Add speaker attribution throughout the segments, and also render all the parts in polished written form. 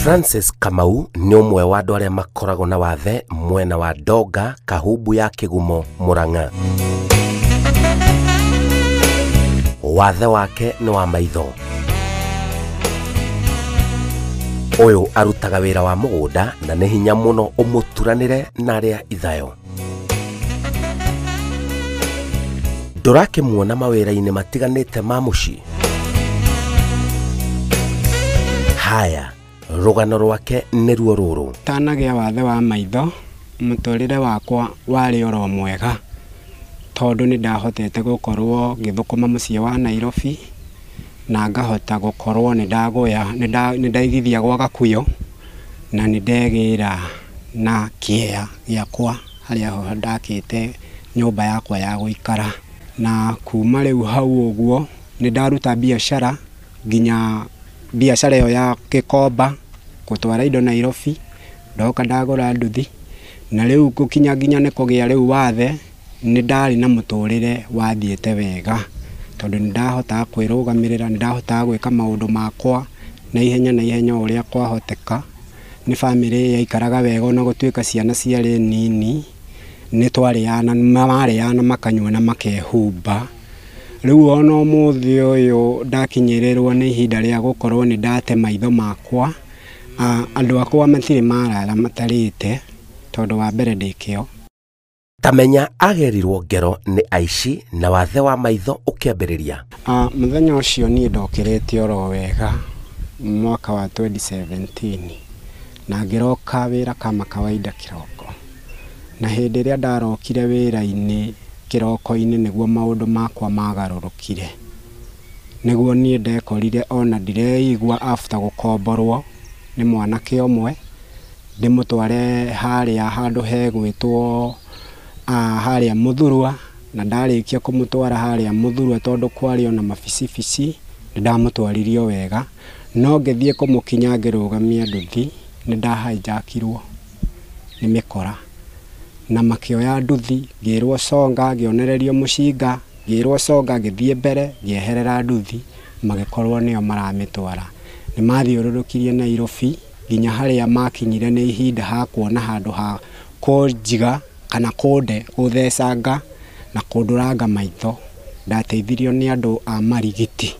Speaker 1: Francis Kamau ni umwe wa andu aria makoragwo na wathe mwena wa Ndonga Kahumbu ya Kigumo Murang'a. Wathe wake ni wa maitho. Uyu arutaga wira wa mugunda na ni hinya muno umuturanire na aria ithayo. Ndurakimuona mawira-ini matiganite ma mucii. Haya, rugano rwake ni ruo ruru.
Speaker 2: Tanagia wathe wa maitho, muturire wakwa wari oro mwega, tondu ni ndahotete gukorwo ngithukuma mucii wa Nairobi na ngahota gukorwo ni ndaigithia gwa Gakuyu na ni ndegira na kiea giakwa haria ho ndakite nyumba yakwa ya guikara. Na kuma riu hau uguo ni ndaruta biashara nginya biashara yo ya Gikomba gutwara indo Nairobi, ndoka ndagura nduthi, na riu gukinya nginya ni kugia riu wathe ni ndari na muturire wathiete wega, tondu ni ndahota kwirugamirira, ni ndahota gwika maundu makwa na ihenya uria kwahoteka. Ni family yaikaraga wega ona gutuika ciana ciari nini, ni twariana mariana makanywa na makehumba. Riu ona umuthi uyu ndakinyirirwo ni ihinda ria gukorwo ni ndate maitho makwa, andu akwa matiri marara matarite tondu wa mbere ndikio.
Speaker 1: Tamenya agerirwo ngero ni aici na wathe wa maitho ukiambiriria.
Speaker 2: Muthenya ucio ni ndokirete oro wega mwaka wa 2017 na ngiroka wira kama kawaida kiroko, na hindi ria ndarokire wira-ini kiroko-ini niguo maundu makwa magarurukire. Niguo ni ndekorire ona ndireigua after gukomborwo ni mwanake omwe ndimutware haria handu hegwitwo haria Muthurwa, na ndarikia kumutwara haria Muthurwa tondu kwari ona maficifici ndamutwaririo wega, no ngithie kumukinya ngirugamia nduthi ni ndahijackirwo ni mikora na makioya nduthi, ngirwo songa, ngionererio mucinga, ngirwo songa, ngithie mbere ngieherera nduthi, magikorwo nio maramitwara. Ni mathiururukirie Nairobi nginya haria makinyire ni ihinda ha kuona handu ha kunjiga kana kunde guthecanga na kunduranga maitho. Ndateithirio ni andu a marigiti,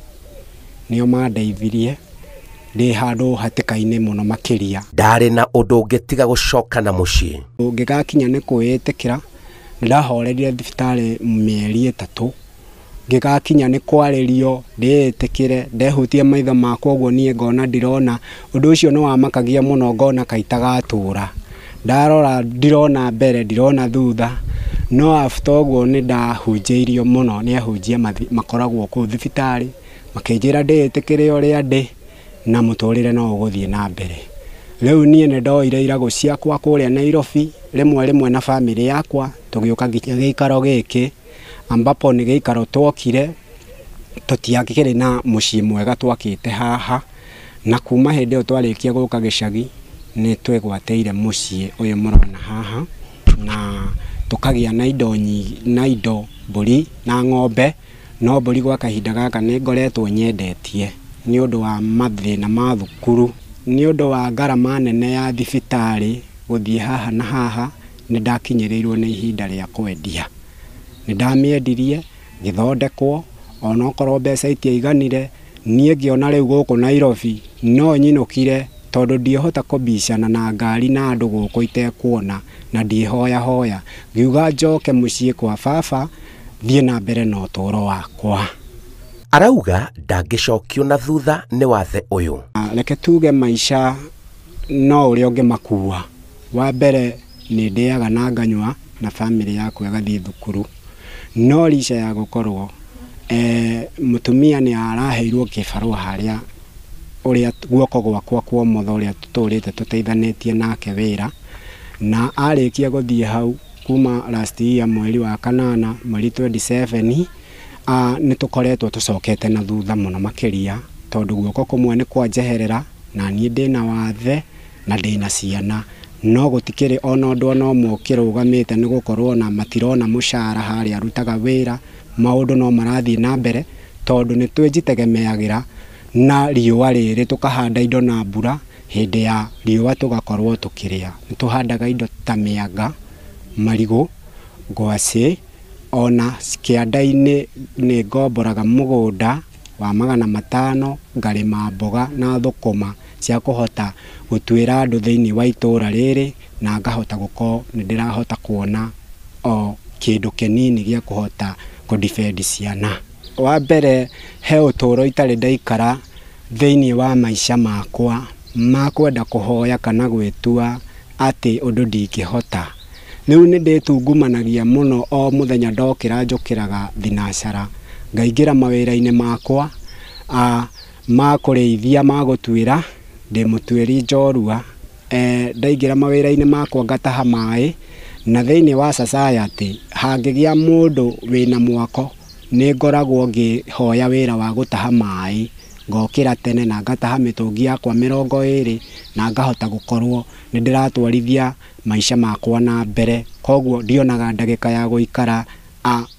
Speaker 2: nio mandeithirie ndi handu hatikaine muno makiria.
Speaker 1: Ndari na undu ngetiga gucoka na mucii.
Speaker 2: Ngigakinya ni kuitikira ndahorerire thibitari mieri 3. Ngigakinya ni kwaririo ndiitikire ndehutie maitho makwa uguo nie ngona ndirona. Undu ucio no wamakagia muno, ngona kaita gatura, ndarora ndirona mbere ndirona thutha. No after uguo ni ndahunjiirio muno ni ahunjia makoragwo ku thibitari makinjira ndiitikire uria ndi na muturire no uguthie na mbere. Riu nie ni ndoire irago ciakwa kuria Nairobi rimwe na family yakwa tugiuka nginya giikaro giki ambapo ni giikaro twokire tutiakikire na mucii mwega twakite haha, na kuma hindi o twarikia guka gicagi ni twegwateire mucii uyu murona haha, na tukagia na indo na indo mburi na ng'ombe. No mburi gwa kahinda gaka ni ngoretwo nyendetie ni undu wa mathina ma thukuru, ni undu wa garama nene ya thibitari guthie haha na haha. Ni ndakinyirirwo ni ihinda ria kwendia, ni ndamiendirie ngithondekwo ona okorwo mbeca itiaiganire. Nie ngiona riu guku Nairobi no nyinukire tondu ndihota kubicana na ngari na andu guku itekuona, na ndihoya ngiuga njoke mucii kwa baba thie na mbere na uturo wakwa.
Speaker 1: Arauga ndangicokio na thutha ni wathe uyu.
Speaker 2: Reke tuge maisha no uria ungimakua. Wa mbere ni ndiaga na nganywa na family yakwa igathie thukuru, no licha ya gukorwo mutumia ni araheirwo kibarua haria uria guoko gwakwa kwa motho uria tuturite tuteithanitie nake wira, na arikia guthie hau kuma last year mweri wa kanana mweri 27 ni tukoretwo tucokete na thutha muno makiria, tondu guoko kumwe ni kwanjeherera na nie ndina wathe na ndina ciana. No gutikiri ona undu ona umwe ukirugamite ni gukorwo na matirona mushara haria arutaga wira. Maundu no marathie na mbere tondu ni twijitegemeagira na riua riri tukahanda indo na mbura hindi ya riũa tugakorwo tukiria. Nituhandaga indo ta mĩanga, marigũ, ngwacĩ, ona kĩanda-inĩ nĩ ngomboraga mũgũnda wa 500 ngarĩma mboga na thũkũma cia kũhota gũtuĩra andũ thĩinĩ wa itũra rĩrĩ, na ngahota gũkorwo nĩ ndĩrahota kuona o kĩndũ kĩnini gĩa kũhota kũdefend ciana. Wa mbere he ũtũũro itarĩ ndaikara thĩinĩ wa maica makwa makwenda kũhoya kana gwĩtua atĩ ũndũ ndingĩhota. Rĩu nĩ ndĩtungumanagia mũno o mũthenya ndokĩra njũkĩraga thinacara, ngaingĩra mawĩra-inĩ makwa ma kũrĩithia ma gũtuĩra, ndĩ mũtuĩri njorua. Ndaingĩra mawĩra-inĩ makwa ngataha maĩ, na thĩinĩ wa society hangĩgĩa mũndũ wĩna mwako nĩ ngoragwo ngĩhoya wĩra wa gũtaha maĩ, ngokĩra tene na ngataha mĩtũngi yakwa 20 na ngahota gũkorwo nĩ ndĩratwarithia maica makwa na mbere. Koguo ndionaga ndagĩka ya gũikara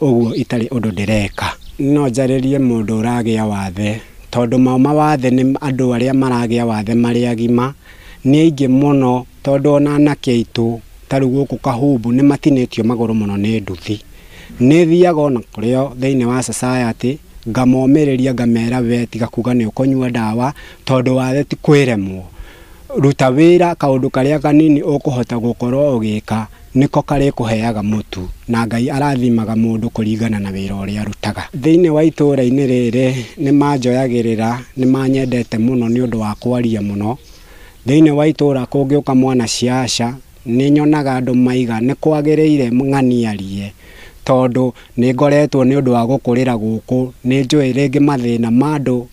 Speaker 2: ũguo itarĩ ũndũ ndĩreka. No njarĩrie mũndũ ũragĩa wathe, tondũ mawathe nĩ andũ arĩa maragĩa wathe marĩ agima nĩ aingĩ mũno, tondũ ona anake aitũ tarĩ gũkũ Kahumbu nĩ matinĩtio magũrũ mũno nĩ nduthi. Nĩ thiaga ona kũrĩo thĩinĩ wa society ngamomĩrĩria ngamera we tiga kuga nĩ ũkũnyua ndawa, tondũ wathe ti kwĩremwo. Ruta wĩra, kaũndũ karĩa kanini ũkũhota gũkorwo ũgĩka nĩko karĩkũheaga mũtu, na Ngai arathimaga mũndũ kũringana na wĩra ũrĩa arutaga. Thĩinĩ wa itũũra-inĩ rĩrĩ nĩ manjoyagĩrĩra, nĩ manyendete mũno nĩ ũndũ wa kwaria mũno. Thĩinĩ wa itũũra kũngĩũka mwana ciaca nĩ nyonaga andũ maiga nĩ kwagĩrĩire ng'aniarie, tondũ nĩ ngoretwo nĩ ũndũ wa gũkũrĩra gũkũ, nĩ njũĩ rĩngĩ mathĩna ma andũ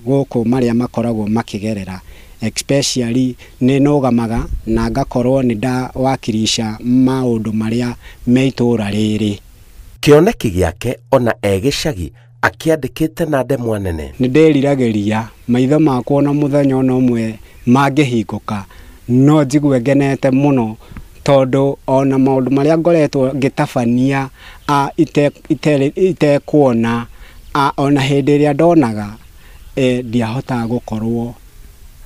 Speaker 2: gũkũ marĩa makoragwo makĩgerera, especially nĩ nũgamaga na ngakorwo nĩ ndawakilisha maũndũ marĩa me itũũra rĩrĩ.
Speaker 1: Kĩoneki gĩake ona gĩcagi akĩandĩkĩte na ndemwa nene.
Speaker 2: Nĩ ndĩriragĩria maitho makwa na mũthenya ona ũmwe mangĩhingũka no njigue ngenete mũno, tondũ ona maũndũ marĩa ngoretwo ngĩtabania itekuona ona hĩndĩ ĩrĩa ndonaga ndiahotaga gũkorwo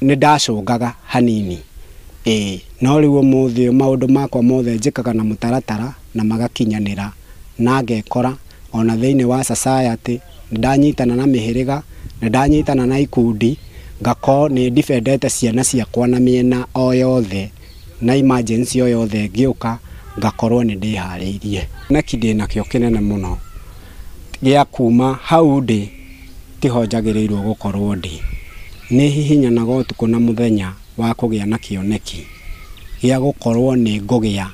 Speaker 2: nĩ ndacũngaga hanini. No rĩu ũmũthĩ maũndũ makwa mothe njĩkaga na mũtaratara na magakinyanĩra, na ngekora ona thĩinĩ wa society nĩ ndanyitana na mĩhĩrĩga, nĩ ndanyitana na ikundi, ngakorwo nĩ defendete ciana ciakwa na mĩena o yothe, na emergency o yothe ngĩũka ngakorwo nĩ ndĩharĩirie. Naki ndĩnakĩo kĩnene mũno gĩa kuma hau ndĩ tiho njagĩrĩirwo gũkorwo ndĩ. Nĩ hihinyanaga ũtukũ na mũthenya wa kũgĩa na kĩoneki gĩa gũkorwo nĩ ngũgĩa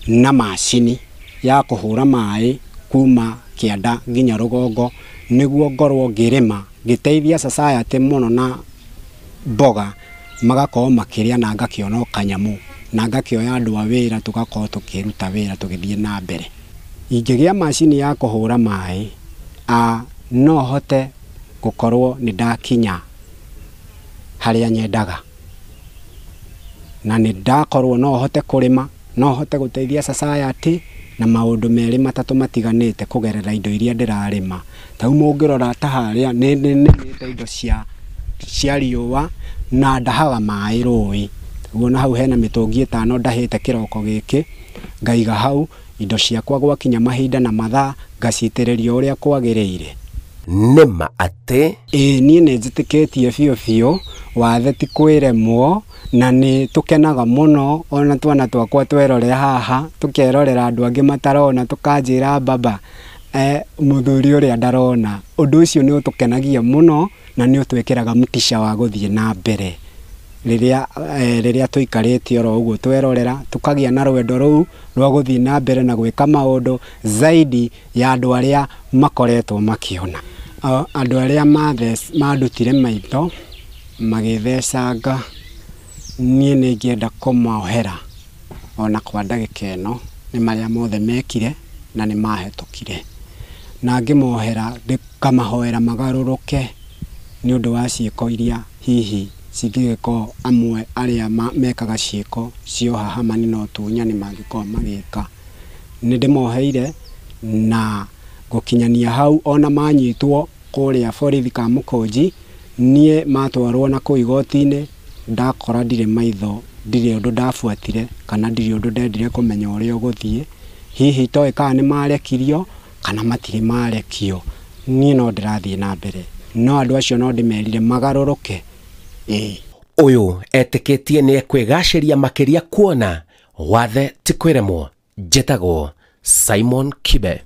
Speaker 2: na macini ya kũhũra maĩ kuma kĩanda nginya rũgongo, nĩguo ngorwo ngĩrĩma ngĩteithia society mũno na mboga magakorwo makĩrĩa, na ngakĩona kanyamũ na ngakĩoya andũ a wĩra tũgakorwo tũkĩruta wĩra tũgĩthiĩ na mbere. Ingĩgĩa macini ya kũhũra maĩ no hote gũkorwo nĩ ndakinya harĩa nyendaga, na nĩ ndakorwo no hote kũrĩma, no hote gũteithia society na maũndũ merĩ matatũ matiganĩte kũgerera indo iria ndĩrarĩma. Tau mũngĩrora ta harĩa nĩ indo cia riũa na ndahaga maĩ rũĩ. Guona hau hena mĩtũngi 5 ndahĩte kĩroko gĩkĩ, ngaiga hau indo ciakwa gwakinya mahinda na mathaa ngacitĩrĩria ũrĩa kwagĩrĩire.
Speaker 1: Nĩma atĩ
Speaker 2: niĩ nĩ njĩtĩkĩtie biũ wathe ti kwĩremwo, na nĩ tũkenaga mũno ona twana twakwa twerorera haha, tũkerorera andũ angĩ matarona, tũkanjĩra baba mũthuri ũrĩa ndarona. Ũndũ ũcio nĩ ũtũkenagia mũno na nĩ ũtwĩkĩraga mũtisha wa gũthiĩ na mbere rĩrĩa tũikarĩte oro ũguo twerorera, tũkagĩa na rwendo rũu rwa gũthiĩ na mbere na gwĩka maũndũ zaidi ya andũ arĩa makoretwo makĩona. Andũ arĩa mandutire maitho magĩthecanga, niĩ nĩ ngĩenda kũmohera ona kwa ndagĩka ĩno nĩ marĩa mothe mekire na nĩ mahĩtũkire, na ngĩmohera ngamahoera magarũrũke nĩ ũndũ wa ciĩko iria hihi cingĩgĩkorwo amwe arĩa mekaga ciĩko cia ũhahamani na ũtunyani mangĩkorwo magĩka. Nĩ ndĩmoheire na gũkinyania hau ona manyitwo kũrĩa borithi ka Mũkũnji, niĩ matwarwo na kũu igoti-inĩ ndakora ndirĩ maitho ndirĩ ũndũ ndabuatire kana ndirĩ ũndũ ndendire kũmenya ũrĩa ũgũthiĩ hihi toĩ kana nĩ marekirio kana matirĩ marekio niĩ no ndĩrathiĩ na mbere no andũ acio no ndĩmerire magarũrũke
Speaker 1: ũyũ etĩkĩtie nĩ ekwĩgacĩria makĩria kuona wathe ti kwĩremwo. Njĩtagwo Simon Kibe.